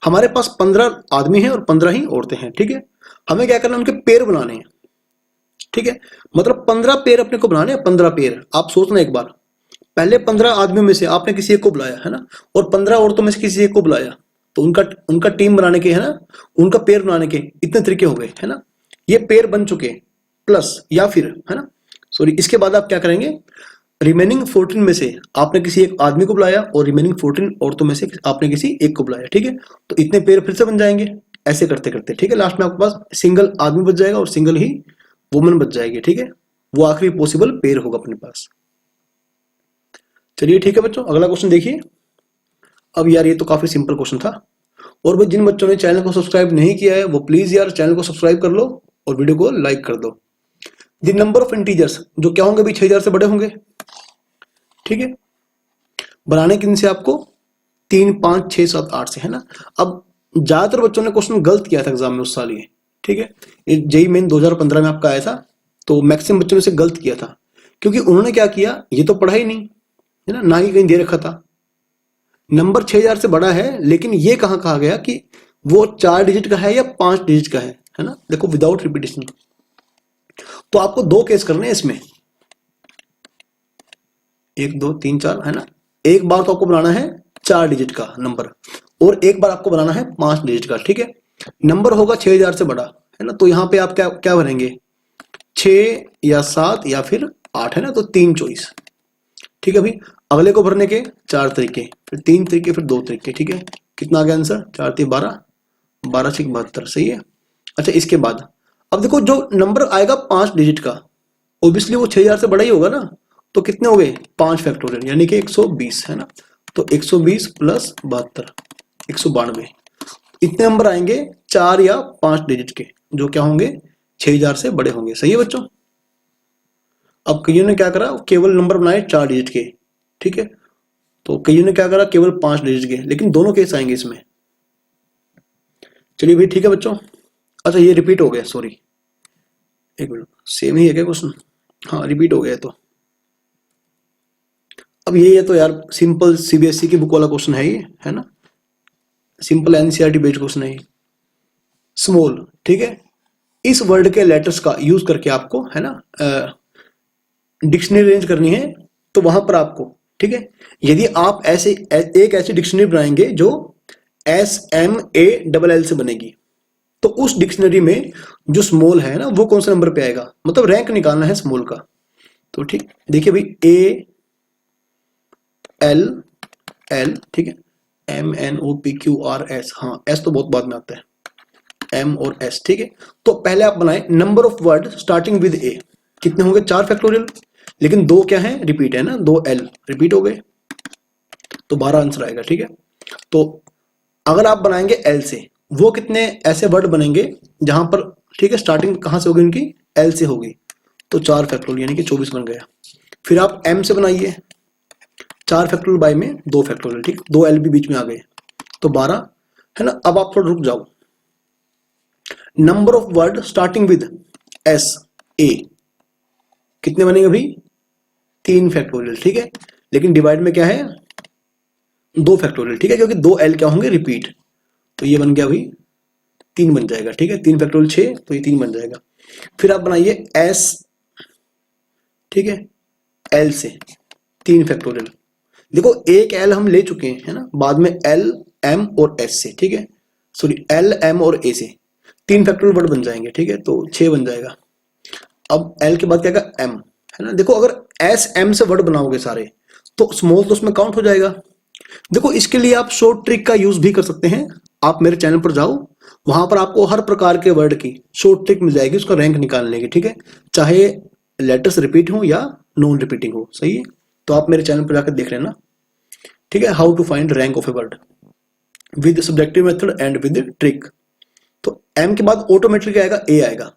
हमारे पास 15 आदमी हैं और 15 ही औरतें हैं। ठीक है, हमें क्या करना है, उनके पेयर बनाने हैं। ठीक है, मतलब 15 पेयर अपने को बनाने हैं, 15 पेयर। आप सोचना एक बार, पहले 15 आदमियों में से आपने किसी एक को बुलाया है ना, और 15 औरतों में से किसी एक को बुलाया, तो उनका टीम बनाने के है ना, उनका पेयर बनाने के इतने तरीके हो गए है ना, ये पेयर बन चुके, प्लस या फिर है ना, सॉरी, इसके बाद आप क्या करेंगे, रिमेनिंग 14 में से आपने किसी एक आदमी को बुलाया और रिमेनिंग 14 औरतों में से आपने किसी एक को बुलाया। ठीक है, तो इतने पेयर फिर से बन जाएंगे, ऐसे करते करते। ठीक है, लास्ट में आपके पास सिंगल आदमी बच जाएगा और सिंगल ही वुमन बच जाएगी। ठीक है, वो आखिरी पॉसिबल पेयर होगा अपने पास। चलिए ठीक है बच्चों, अगला क्वेश्चन देखिए। अब यार ये तो काफी सिंपल क्वेश्चन था, और भाई जिन बच्चों ने चैनल को सब्सक्राइब नहीं किया है वो प्लीज यार चैनल को सब्सक्राइब कर लो और वीडियो को लाइक कर दो। द नंबर ऑफ इंटीजर्स जो क्या होंगे भाई 6000 से बड़े होंगे। ठीक है, बनाने किन से आपको 3 5 6 7 8 से है ना। अब ज्यादातर बच्चों ने क्वेश्चन गलत किया था एग्जाम में उस साल ये। ठीक है, ये जेईई मेन 2015 में आपका आया था, तो मैक्सिमम बच्चों ने इसे गलत किया था, क्योंकि उन्होंने क्या किया, ये तो पढ़ा ही नहीं है ना ही कहीं दे रखा था। नंबर 6000 से बड़ा है, लेकिन ये कहां कहा गया कि वो 4 डिजिट का है या 5 डिजिट का है ना। देखो विदाउट रिपीटेशन, तो आपको 2 केस करने हैं इसमें, 1 2 3 4 है ना। एक बार तो आपको बनाना है 4 डिजिट का नंबर, और एक बार आपको बनाना है 5 डिजिट का। ठीक है, नंबर होगा 6000 से बड़ा है ना, तो यहां पे आप क्या क्या भरेंगे, 6 या 7 या फिर 8 है ना, तो 3 चॉइस। ठीक है भाई, अगले को भरने के 4 तरीके, फिर 3 तरीके, फिर 2 तरीके। ठीक है, कितना आ गया आंसर, 4 3 12, 12 6 72, सही है। अच्छा, इसके बाद अब देखो जो नंबर आएगा 5 डिजिट का, ऑब्वियसली वो 6000 से बड़ा ही होगा ना, तो कितने हो गए 5 फैक्टोरियल यानी कि 120 है ना, तो 120 प्लस 72 192। इतने नंबर आएंगे 4 या 5 डिजिट के, जो क्या होंगे 6000 से बड़े होंगे, सही है बच्चों। अब कईयों ने क्या करा, केवल नंबर बनाए 4 डिजिट के। ठीक है, तो कईयों ने क्या करा, केवल 5 डिजिट के, लेकिन दोनों केस आएंगे इसमें। चलिए भाई ठीक है बच्चों। अच्छा ये रिपीट हो गया, सॉरी एक मिनट, सेम ही है क्या क्वेश्चन? हाँ रिपीट हो गया तो। अब ये तो यार सिंपल सीबीएसई की बुक वाला क्वेश्चन है ये, है ना, सिंपल एनसीईआरटी बेस्ड क्वेश्चन है ये। स्मॉल, ठीक है, इस वर्ड के लेटर्स का यूज करके आपको, है ना, डिक्शनरी अरेंज करनी है। तो वहां पर आपको, ठीक है, यदि आप ऐसे एक ऐसी डिक्शनरी बनाएंगे जो SMALL से बनेगी, तो उस डिक्शनरी में जो स्मॉल है ना वो कौन से नंबर पे आएगा, मतलब रैंक निकालना है स्मॉल का। तो ठीक देखिए भाई, ALL, ठीक है, MNOPQRS, हाँ S तो बहुत बाद में आता है, M और S, ठीक है। तो पहले आप बनाए number of word starting with A, कितने होंगे 4 फैक्टोरियल, लेकिन 2 क्या है, रिपीट है ना, 2 L रिपीट हो गए, तो 12 आंसर आएगा, ठीक है। तो अगर आप बनाएंगे L से, वो कितने ऐसे वर्ड बनेंगे जहां पर, ठीक है, स्टार्टिंग कहां से होगी उनकी, L से होगी, तो 4 फैक्टोरियल यानी कि 24 बन गया। फिर आप M से बनाइए, 4 फैक्टोरियल बाय में 2 फैक्टोरियल, ठीक, 2 L भी बीच में आ गए, तो 12, है ना। अब आप थोड़ा रुक जाओ, number of word starting with SA कितने बनेंगे भाई, 3 फैक्टोरियल, ठीक है, लेकिन डिवाइड में क्या है, 2 फैक्टोरियल, ठीक है, क्योंकि 2 L क्या होंगे, रिपीट, तो ये बन गया भाई 3 बन जाएगा, ठीक है, 3 फैक्टोरियल 6, तो ये 3 बन जाएगा। फिर आप बनाइए S, ठीक है, L से 3 फैक्टोरियल, देखो एक L हम ले चुके हैं, है ना, बाद में L M और S से, ठीक है, सॉरी L M और A से 3 फैक्टोरियल वर्ड बन जाएंगे, ठीक है, तो 6 बन जाएगा। अब L के बाद क्या आएगा, M, है ना। देखो अगर S M से वर्ड बनाओगे सारे, तो स्मॉल तो उसमें काउंट हो जाएगा। देखो इसके लिए आप शॉर्ट ट्रिक का यूज भी कर सकते हैं। आप मेरे चैनल पर जाओ, वहां पर आपको हर प्रकार के वर्ड की शॉर्ट ट्रिक मिल जाएगी उसका रैंक निकालने की, ठीक है, चाहे लेटर्स रिपीट हो या नॉन रिपीटिंग हो, सही है। तो आप मेरे चैनल पर जाकर देख लेना, ठीक है, how to find rank of a word with subjective method and with trick. तो M के बाद ऑटोमेटिक आएगा, A आएगा,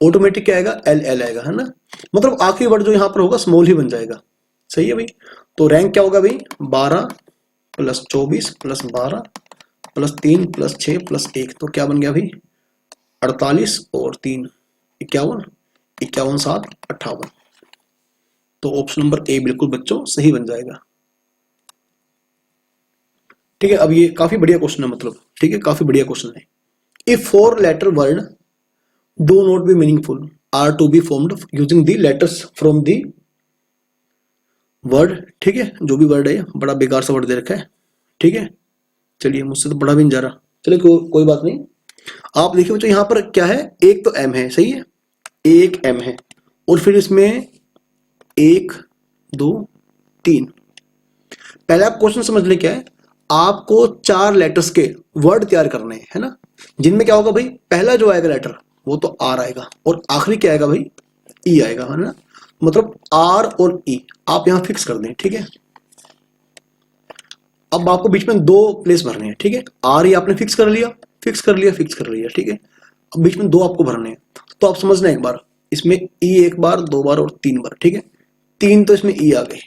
ऑटोमेटिक क्या आएगा, LL आएगा, है ना, मतलब आखिरी वर्ड जो यहां पर होगा स्मॉल ही बन जाएगा, सही है भाई। तो रैंक क्या होगा भाई, 12 plus 24 plus 12 plus 3 plus 6 plus 1, तो क्या बन गया भाई, 48 और 3 51, 51 7 58, तो ऑप्शन नंबर A बिल्कुल बच्चों सही बन जाएगा, ठीक है। अब ये काफी बढ़िया क्वेश्चन है, मतलब ठीक है, काफी बढ़िया क्वेश्चन है। If 4 letter word do not be meaningful are to be formed using the letters from the word, ठीक है, जो भी वर्ड है, बड़ा बेकार सा वर्ड दे रखा है, ठीक है, चलिए मुझसे तो बड़ा भी नहीं जा रहा, चलिए कोई बात नहीं। आप देखिए बच्चों यहाँ पर क्या है, एक तो M है, सही है, एक M है, और फिर इसमें 1 2 3, पहले आप क्वेश्चन समझ लें क्या है, आपको 4 लेटर्स के वर्ड तैयार करने हैं, है ना, जिनमें क्या होगा भाई, पहला जो आएगा लेटर वो तो R आएगा, और आखिरी क्या आएगा भाई, E आएगा, है ना, मतलब R और E आप यहां फिक्स कर दें, ठीक है। अब आपको बीच में 2 प्लेस भरने हैं, ठीक है, R ही आपने फिक्स कर लिया, फिक्स कर लिया, फिक्स कर लिया, ठीक है। अब बीच में 2 आपको भरने हैं, तो आप समझना एक बार, इसमें E 1 बार 2 बार और 3 बार, ठीक है, 3 तो इसमें E आ गए,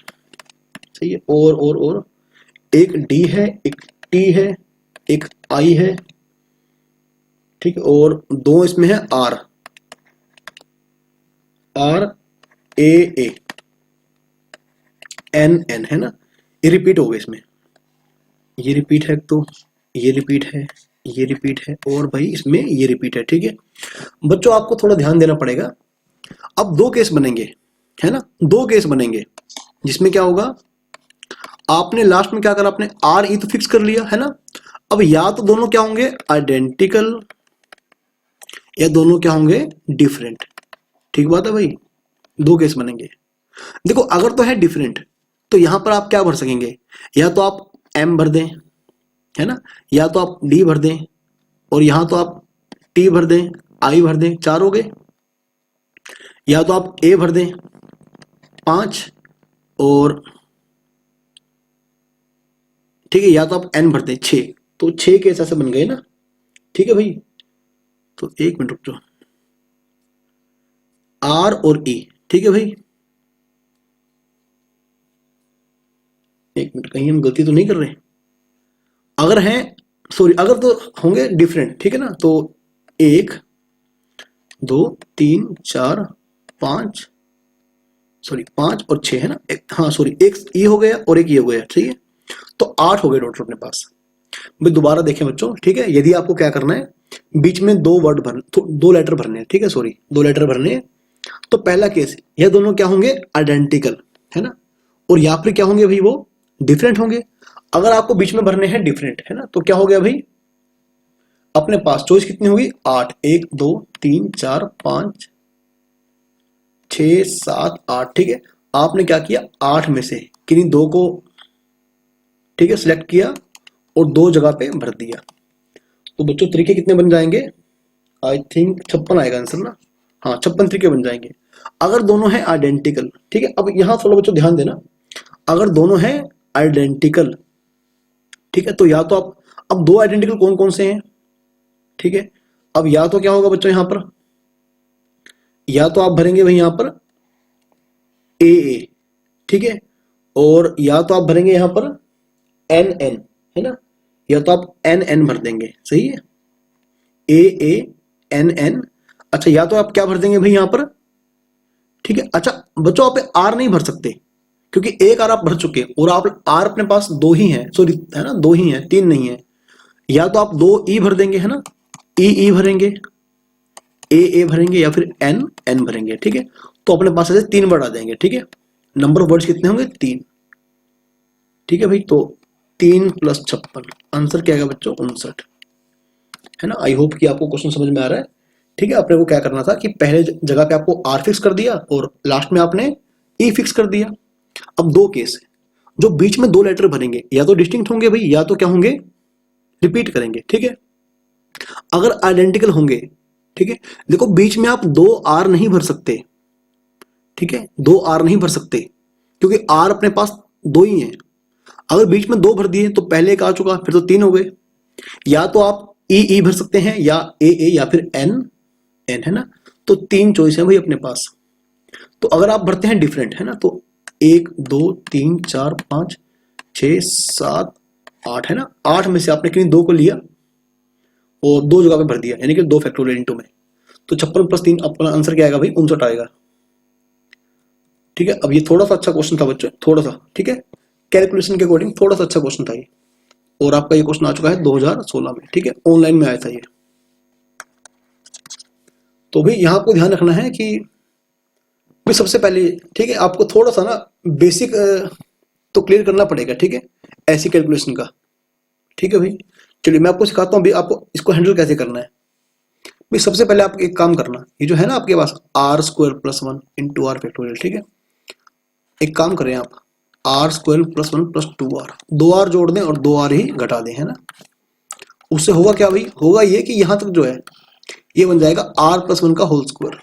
सही है, और एक D है, एक T है, एक I है, ठीक है, और 2 इसमें है R A A N N, है ना, ये रिपीट हो गए इसमें, ये रिपीट है, तो ये रिपीट है, ये रिपीट है, और भाई इसमें ये रिपीट है, ठीक है। बच्चों आपको थोड़ा ध्यान देना पड़ेगा, अब 2 केस बनेंगे, है ना, 2 केस बनेंगे, जिसमें क्या होगा, आपने लास्ट में क्या करा, आपने RE तो फिक्स कर लिया, है ना। अब या तो दोनों क्या होंगे, आइडेंटिकल, या दोनों क्या होंगे, डिफरेंट, ठीक बात है भाई, 2 केस बनेंगे। देखो अगर तो है डिफरेंट, तो यहां पर आप क्या भर सकेंगे, या तो आप M भर दें, है ना, या तो आप D भर दें, और यहां तो आप T भर दें, I भर दें, 4 हो गए, या तो आप A भर दें 5, और ठीक है, या तो आप N भर दें 6, तो 6 केस ऐसे बन गए ना, ठीक है भाई। तो एक मिनट रुक जाओ, R और E, ठीक है भाई, एक मिनट, कहीं हम गलती तो नहीं कर रहे, अगर हैं सॉरी अगर तो होंगे डिफरेंट, ठीक है ना, तो 1 2 3 4 5, सॉरी 5 और 6 है ना, हाँ सॉरी एक ये हो गया और एक ये हो गया, ठीक है, तो 8 हो गए टोटल अपने पास। भाई दोबारा देखें बच्चों, ठीक है, यदि आपको क्या करना है, बीच में दो वर्ड भरने, तो 2 लेटर भरने हैं, ठीक है, सॉरी 2 लेटर भरने हैं। तो पहला केस, यह दोनों क्या होंगे, आइडेंटिकल, है ना, और यहाँ पर क्या होंगे भाई, वो डिफरेंट होंगे। अगर आपको बीच में भरने हैं डिफरेंट, है ना, तो क्या हो गया भाई, अपने पास चॉइस कितनी होगी, 8, 1 2 3 4 5 6 7 8, ठीक है। आपने क्या किया, 8 में से किन्हीं 2 को, ठीक है, सिलेक्ट किया और 2 जगह पे भर दिया। तो बच्चों तरीके कितने बन जाएंगे, आई थिंक 56 आएगा आंसर ना, हाँ 56 तरीके बन जाएंगे अगर दोनों हैं आइडेंटिकल, ठीक है। अब यहां थोड़ा बच्चों ध्यान देना, अगर दोनों हैं आइडेंटिकल, ठीक है, तो या तो आप, अब 2 आइडेंटिकल कौन कौन से हैं, ठीक है, अब या तो क्या होगा बच्चों यहां पर, या तो आप भरेंगे भाई यहां पर ए, ठीक है, और या तो आप भरेंगे यहां पर एन, है ना, या तो आप एन भर देंगे, सही है, ए एन। अच्छा या तो आप क्या भर देंगे भाई यहां पर, ठीक है। अच्छा बच्चों आप आर नहीं भर सकते, क्योंकि एक आर आप भर चुके हैं और आप आर अपने पास 2 ही हैं, सॉरी है ना, 2 ही हैं, 3 नहीं है। या तो आप 2 ई भर देंगे, है ना, ई भरेंगे, ए भरेंगे, या फिर एन भरेंगे, ठीक है। तो अपने पास ऐसे 3 वर्ड आ जाएंगे, ठीक है। नंबर ऑफ वर्ड्स कितने होंगे, 3, ठीक है भाई। तो 3 + 56, आंसर क्या आएगा बच्चों, 59, है ना। आई होप कि आपको क्वेश्चन समझ में आ रहा है, ठीक है। अपने को क्या करना था कि पहले जगह पे आपको आर फिक्स कर दिया और लास्ट में आपने ई फिक्स कर दिया। अब 2 केस है, जो बीच में 2 लेटर भरेंगे या तो डिस्टिंक्ट होंगे भाई, या तो क्या होंगे, रिपीट करेंगे, ठीक है। अगर आइडेंटिकल होंगे, ठीक है, देखो बीच में आप 2 आर नहीं भर सकते, ठीक है, 2 आर नहीं भर सकते, क्योंकि आर अपने पास 2 ही है। अगर बीच में 2 भर दिए तो पहले एक आ चुका, फिर तो 3 हो गए। या तो आप ई भर सकते हैं, या ए या फिर एन, है ना। तो 3 चॉइस है भाई अपने पास। तो अगर आप भरते हैं डिफरेंट, है ना, तो 1 2 3 4 5 6 7 8, है ना, 8 में से आपने किन्हीं 2 को लिया और 2 जगह पे भर दिया, यानी कि 2 फैक्टोरियल इनटू में। तो 56 + 3 अपना आंसर क्या आएगा भाई, 59 आएगा, ठीक है। अब ये थोड़ा सा अच्छा क्वेश्चन था बच्चों, थोड़ा सा, ठीक है, कैलकुलेशन के अकॉर्डिंग थोड़ा सा अच्छा क्वेश्चन था ये। और आपका ये क्वेश्चन आ चुका है 2016 में, ठीक है, ऑनलाइन में आया था ये। तो भाई यहाँ आपको ध्यान रखना है कि भाई सबसे पहले, ठीक है, आपको थोड़ा सा ना बेसिक तो क्लियर करना पड़ेगा, ठीक है, ऐसी कैलकुलेशन का, ठीक है भाई। चलिए मैं आपको सिखाता हूँ अभी आपको इसको हैंडल कैसे करना है। भाई सबसे पहले आप एक काम करना, ये जो है ना आपके पास r² + 1 × r फैक्टोरियल, ठीक है, एक काम करें आप, r² + 1 + 2r, 2r जोड़ दें और 2r ही घटा दें, है ना। उससे होगा क्या भाई, होगा ये कि यहां तक जो है ये बन जाएगा r + 1 का होल स्क्वायर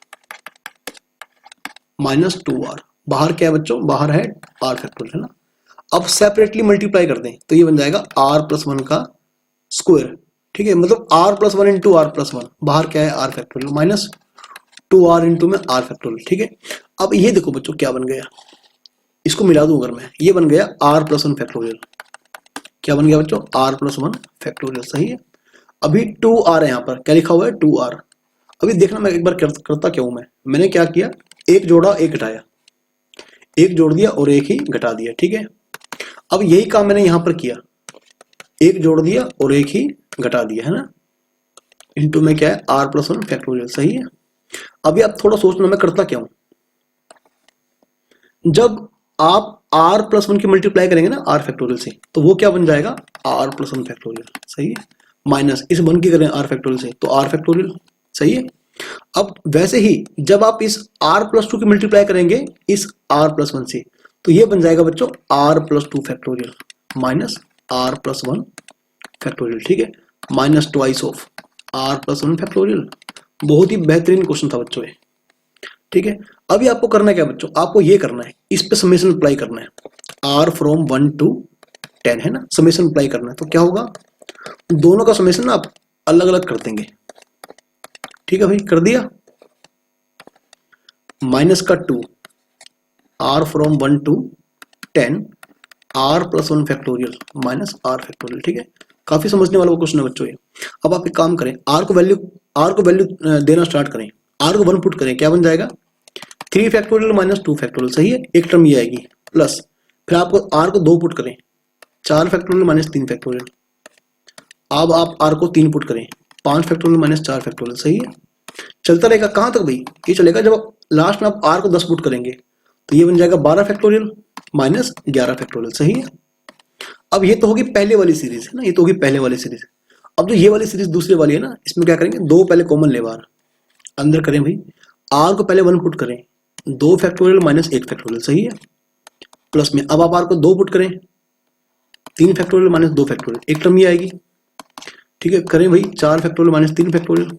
-2r। बाहर क्या है बच्चों, बाहर है r फैक्टोरियल, है ना। अब सेपरेटली मल्टीप्लाई कर दें तो ये बन जाएगा r + 1 का स्क्वायर, ठीक है, मतलब r + 1 × r + 1, बाहर क्या है r फैक्टोरियल -2r × में r फैक्टोरियल, ठीक है। अब ये देखो बच्चों क्या बन गया, इसको मिला दूं अगर मैं, ये बन गया r + 1 फैक्टोरियल। क्या बन गया बच्चों, r + 1 फैक्टोरियल, सही है। अभी 2r है, यहाँ पर क्या लिखा हुआ है, 2r। अभी देखना मैं एक बार करता क्या हूं, मैंने क्या किया, एक जोड़ा एक घटाया, एक जोड़ दिया और एक ही घटा दिया, ठीक है। अब यही काम मैंने यहां पर किया, एक जोड़ दिया और एक ही घटा दिया, है ना, इनटू में क्या है r + 1 फैक्टोरियल, सही है। अभी आप थोड़ा सोचना मैं करता क्या हूं, जब आप r + 1 की मल्टीप्लाई करेंगे ना r फैक्टोरियल से, तो वो क्या बन जाएगा, r + 1 फैक्टोरियल, सही है, माइनस इस 1 की करें r फैक्टोरियल से तो r फैक्टोरियल, सही है। अब वैसे ही जब आप इस r + 2 की मल्टीप्लाई करेंगे इस r + 1 से, तो ये बन जाएगा बच्चों r + 2 factorial minus r + 1 factorial, ठीक है, minus twice of r + 1 factorial. बहुत ही बेहतरीन क्वेश्चन था बच्चों ये, ठीक है। अभी आपको करना क्या बच्चों, आपको ये करना है, इस पे समेशन अप्लाई करना है, r from 1 to 10, है ना, समेशन अप्लाई करना है। तो क्या होगा, दोनों का समेशन ना आप अलग अलग कर देंगे, ठीक है भाई, कर दिया, माइनस का 2 r from 1 to 10 r + 1 factorial minus r factorial, ठीक है, काफी समझने वाला क्वेश्चन है बच्चों ये। अब आप एक काम करें, आर को वैल्यू देना स्टार्ट करें, आर को 1 पुट करें, क्या बन जाएगा 3 फैक्टोरियल माइनस 2 फैक्टोरियल, सही है, एक टर्म ये आएगी, प्लस फिर आपको आर को 2 पुट करें, 4 फैक्टोरियल माइनस 3 फैक्टोरियल, अब आप आर को 3 पुट करें, 5 फैक्टोरियल माइनस 4 फैक्टोरियल, सही है। चलता रहेगा कहां तक भाई, ये चलेगा जब लास्ट में आप आर को 10 पुट करेंगे तो ये बन जाएगा 12 फैक्टोरियल माइनस 11 फैक्टोरियल, सही है। अब ये तो होगी पहले वाली सीरीज है ना, ये तो होगी पहले वाली सीरीज। अब जो ये वाली सीरीज दूसरी वाली है ना, इसमें क्या करेंगे, 2 पहले कॉमन ले बाहर, अंदर करें भाई, आर को पहले 1 पुट करें, 2 फैक्टोरियल माइनस 1 फैक्टोरियल, सही है, प्लस में अब आप आर को 2 पुट करें, 3 फैक्टोरियल माइनस 2 फैक्टोरियल, एक टर्म ये आएगी, ठीक है, करें भाई 4 फैक्टोरियल माइनस 3 फैक्टोरियल,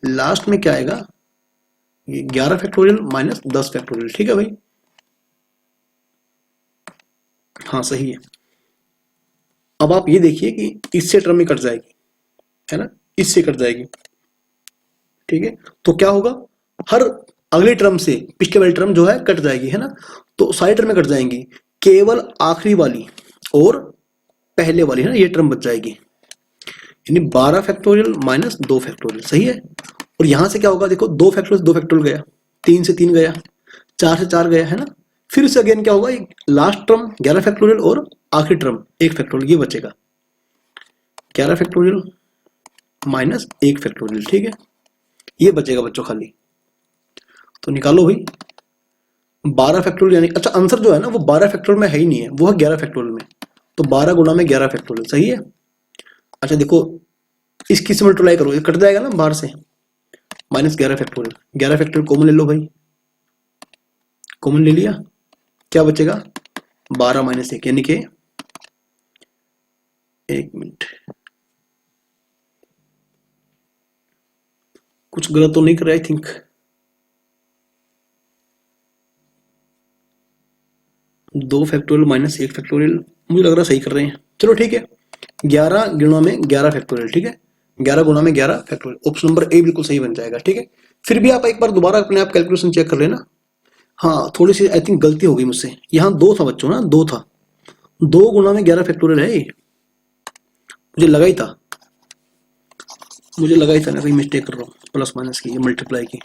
लास्ट में क्या आएगा, ये 11 फैक्टोरियल माइनस 10 फैक्टोरियल, ठीक है भाई, हाँ सही है। अब आप ये देखिए कि इससे टर्म में कट जाएगी, है ना, इससे कट जाएगी, ठीक है, तो क्या होगा, हर अगले टर्म से पिछले वाली टर्म जो है कट जाएगी, है ना, तो सारी टर्म में कट जाएंगी, केवल आखिरी वाली और पहले वाली है ना, ये टर्म बच जाएगी, यानी 12 फैक्टोरियल माइनस 2 फैक्टोरियल, सही है। और यहां से क्या होगा, देखो 2 फैक्टोरियल से 2 फैक्टोरियल गया, 3 से 3 गया, 4 से 4 गया, है ना, फिर से अगेन क्या होगा, लास्ट टर्म 11 फैक्टोरियल और आखिरी टर्म 1 फैक्टोरियल, ये बचेगा 11 फैक्टोरियल माइनस 1 फैक्टोरियल, ठीक है, ये बचेगा बच्चों खाली। तो निकालो भाई 12 फैक्टोरियल, यानी अच्छा आंसर जो है ना वो 12 फैक्टोरियल में है ही नहीं है, वो है 11 फैक्टोरियल में, तो 12 गुना में 11 फैक्टोरियल, सही है। अच्छा देखो इसकी से मल्टीप्लाई करो, ये कट जाएगा ना बाहर से, माइनस 11 फैक्टोरियल, 11 फैक्टोरियल कॉमन ले लो भाई, कॉमन ले लिया, क्या बचेगा 12 माइनस 1, यानी कि 1 मिनट, कुछ गलत तो नहीं कर रहा, I think 2 factorial minus 1 factorial, मुझे लग रहा सही कर रहे हैं, चलो ठीक है, 11 गुणा में 11 फैक्टोरियल, ठीक है, 11 गुणा में 11 फैक्टोरियल, ऑप्शन नंबर ए बिल्कुल सही बन जाएगा, ठीक है। फिर भी आप एक बार दोबारा अपने आप कैलकुलेशन चेक कर लेना, हाँ थोड़ी सी आई थिंक गलती हो गई मुझसे, यहाँ 2 था बच्चों ना, 2 था, 2 गुणा में 11 फैक्टोरियल है ये, मुझे लगा ही था, मैं कहीं मिस्टेक कर रहा हूँ, प्लस माइनस की, मल्टीप्लाई की,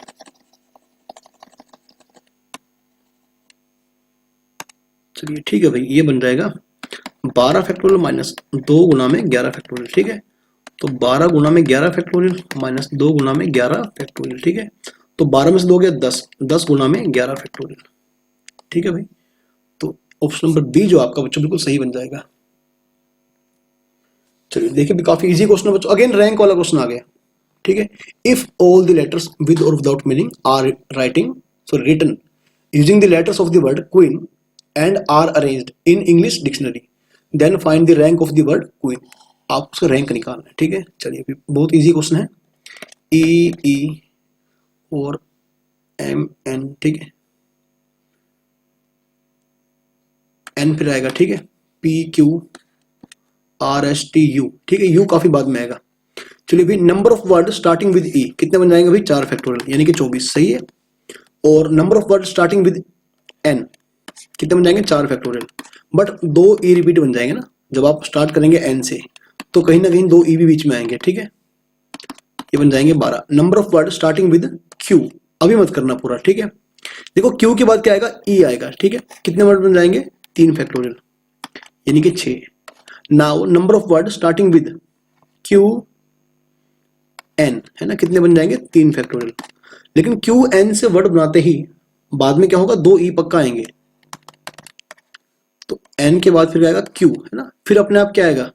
चलिए ठीक है भाई, ये बन जाएगा 12 फैक्टोरियल माइनस 2 गुना में 11 फैक्टोरियल, ठीक है, तो 12 गुना में 11 फैक्टोरियल माइनस 2 गुना में 11 फैक्टोरियल, ठीक है, तो 12 में से 2 गया 10, 10 गुना में 11 फैक्टोरियल, ठीक है भाई, तो ऑप्शन नंबर बी जो आपका बच्चों बिल्कुल सही बन जाएगा। चलिए देखिए भी काफी इजी क्वेश्चन है बच्चों, अगेन रैंक वाला क्वेश्चन आ गया, ठीक है, if all the letters with or without meaning are written using the letters of the word queen and are arranged in English dictionary then find the rank of the word queen, आप उसका rank निकालना है, ठीक है। चलिए बहुत easy question है, ई और एम एन, ठीक है, एन फिर आएगा, ठीक है, P Q R S T U, ठीक है, यू काफी बाद में आएगा। चलिए भाई number of word starting with E कितने बन जाएंगे भाई, 4 फैक्टोरियल यानी कि 24, सही है। और number of word starting with N कितने बन जाएंगे, 4 फैक्टोरियल, बट 2 ई रिपीट बन जाएंगे ना, जब आप स्टार्ट करेंगे एन से तो कहीं ना कहीं 2 ई भी बीच में आएंगे, ठीक है, ये बन जाएंगे 12। Number of word starting with Q, अभी मत करना पूरा, ठीक है, देखो क्यू के बाद क्या आएगा, ई आएगा, ठीक है, कितने वर्ड बन जाएंगे, 3 फैक्टोरियल यानी कि 6। Now number of word starting with Q N, है ना, कितने बन जाएंगे, 3 फैक्टोरियल, लेकिन क्यू एन से वर्ड बनाते ही बाद में क्या होगा, 2 ई पक्का आएंगे, तो एन के बाद फिर आएगा क्यू, है ना, फिर अपने आप क्या आएगा,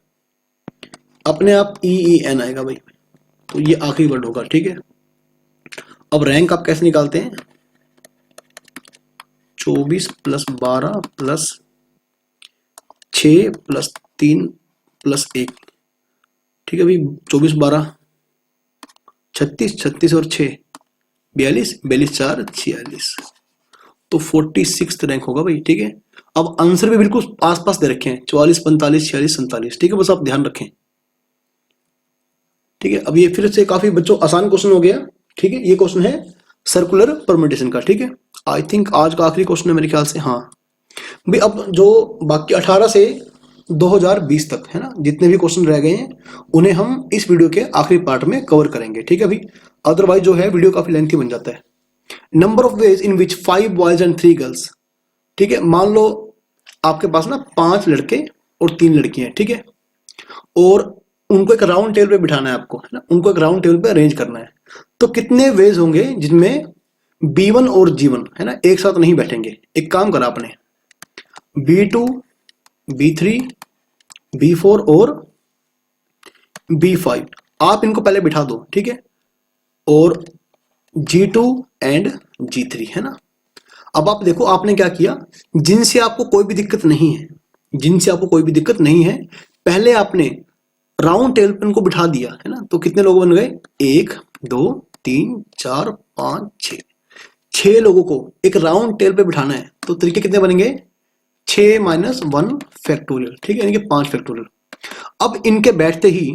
अपने आप ई एन आएगा भाई, तो ये आखिरी वर्ड होगा, ठीक है। अब रैंक आप कैसे निकालते हैं, 24 प्लस 12 प्लस 6 प्लस 3 प्लस 1, ठीक है भाई, 24 12 36, 36 और 6 42, 42 4 46, तो 46 रैंक होगा भाई, ठीक है। अब आंसर भी बिल्कुल आसपास दे रखे हैं, 44 45 46 47, ठीक है, बस आप ध्यान रखें, ठीक है। अब ये फिर से काफी बच्चों आसान क्वेश्चन हो गया, ठीक है, ये क्वेश्चन है सर्कुलर परम्यूटेशन का, ठीक है, आई थिंक आज का आखिरी क्वेश्चन है मेरे ख्याल से, हाँ भाई। अब जो बाकी 18 से 2020 तक, है ना, जितने भी क्वेश्चन रह गए हैं उन्हें हम इस वीडियो के आखिरी पार्ट में कवर करेंगे, ठीक है भाई। अदरवाइज जो है वीडियो काफी लेंथी बन जाता है। Number of ways in which 5 boys and 3 girls, ठीक है। मान लो आपके पास ना 5 लड़के और 3 लड़कियां, ठीक है, और उनको एक राउंड टेबल पे बिठाना है आपको, है ना, उनको एक राउंड टेबल पे अरेंज करना है। तो कितने वेज होंगे जिनमें B1 और G1, है ना, एक साथ नहीं बैठेंगे। एक काम करा आपने, B2, B3, B4 और B5 आप इनको पहले बिठा दो, ठीक है, और G2 एंड G3, है ना। अब आप देखो आपने क्या किया, जिनसे आपको कोई भी दिक्कत नहीं है, जिनसे आपको कोई भी दिक्कत नहीं है, पहले आपने राउंड टेबल पे इनको बिठा दिया, है ना। तो कितने लोग बन गए, 1 2 3 4 5 6, 6 लोगों को एक राउंड टेबल पे बिठाना है। तो तरीके कितने बनेंगे, 6 - 1 फैक्टोरियल, ठीक है, यानी कि 5 फैक्टोरियल। अब इनके बैठते ही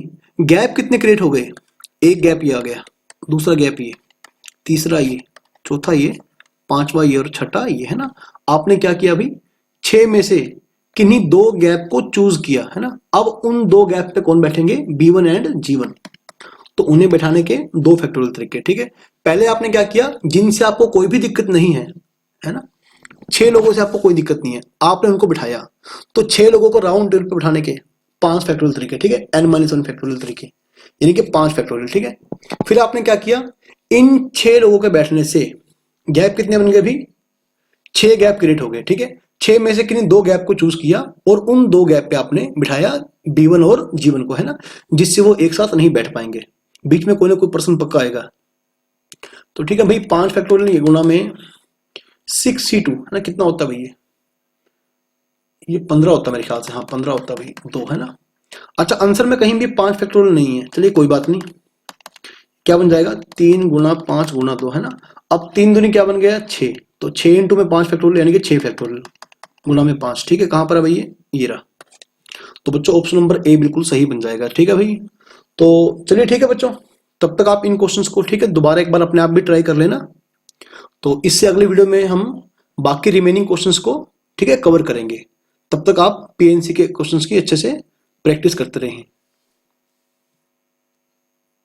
गैप कितने क्रिएट हो गए, एक गैप ये आ गया, दूसरा गैप ये, तीसरा ये, चौथा ये, पांचवा ये और छठा ये, है ना। आपने क्या किया अभी, 6 में से किन्हीं 2 गैप को चूज किया, है ना। अब उन 2 गैप पे कौन बैठेंगे, B1 एंड G1। तो उन्हें बैठाने के 2 फैक्टोरियल तरीके, ठीक है। पहले आपने क्या किया, जिनसे आपको कोई भी दिक्कत नहीं है ना, 6 लोगों से आपको कोई दिक्कत नहीं है, आपने उनको बिठाया। तो 6 लोगों को राउंड टेबल पे बिठाने के 5 फैक्टोरियल तरीके, ठीक है, N-1 फैक्टोरियल तरीके, यानी कि 5 फैक्टोरियल, ठीक है। फिर आपने क्या किया, इन 6 लोगों के बैठने से गैप कितने बन गए, भी 6 गैप क्रिएट हो गए, ठीक है। 6 में से किन्हीं 2 गैप को चूज किया और उन 2 गैप पे आपने बिठाया B1 और G1 को, है ना, जिससे वो एक साथ नहीं बैठ पाएंगे, बीच में कोई ना कोई पर्सन पक्का आएगा। तो ठीक है भाई, 5 फैक्टोरियल ये गुणा में 6C2, है ना, कितना होता है भाई, ये 15 होता है मेरे ख्याल से, हाँ 15 होता है भाई, 2, है ना। अच्छा, आंसर में कहीं भी 5 फैक्टोरियल नहीं है, चलिए कोई बात नहीं, क्या बन जाएगा, 3 गुणा 5 गुणा 2, है ना। अब 3 दूनी क्या बन गया, 6, तो 6 इंटू में 5 फैक्टोरियल यानी कि 6 फैक्टोरियल गुणा में 5, ठीक है। कहां पर है भाई, ये रहा। तो बच्चों ऑप्शन नंबर ए बिल्कुल सही बन जाएगा, ठीक है भाई। तो चलिए ठीक है बच्चों, तब तक आप इन क्वेश्चंस को, ठीक है, दोबारा एक बार अपने आप भी ट्राई कर लेना। तो इससे अगली वीडियो में हम बाकी रिमेनिंग क्वेश्चंस को, ठीक है, कवर करेंगे। तब तक आप पीएनसी के क्वेश्चंस की अच्छे से प्रैक्टिस करते रहें।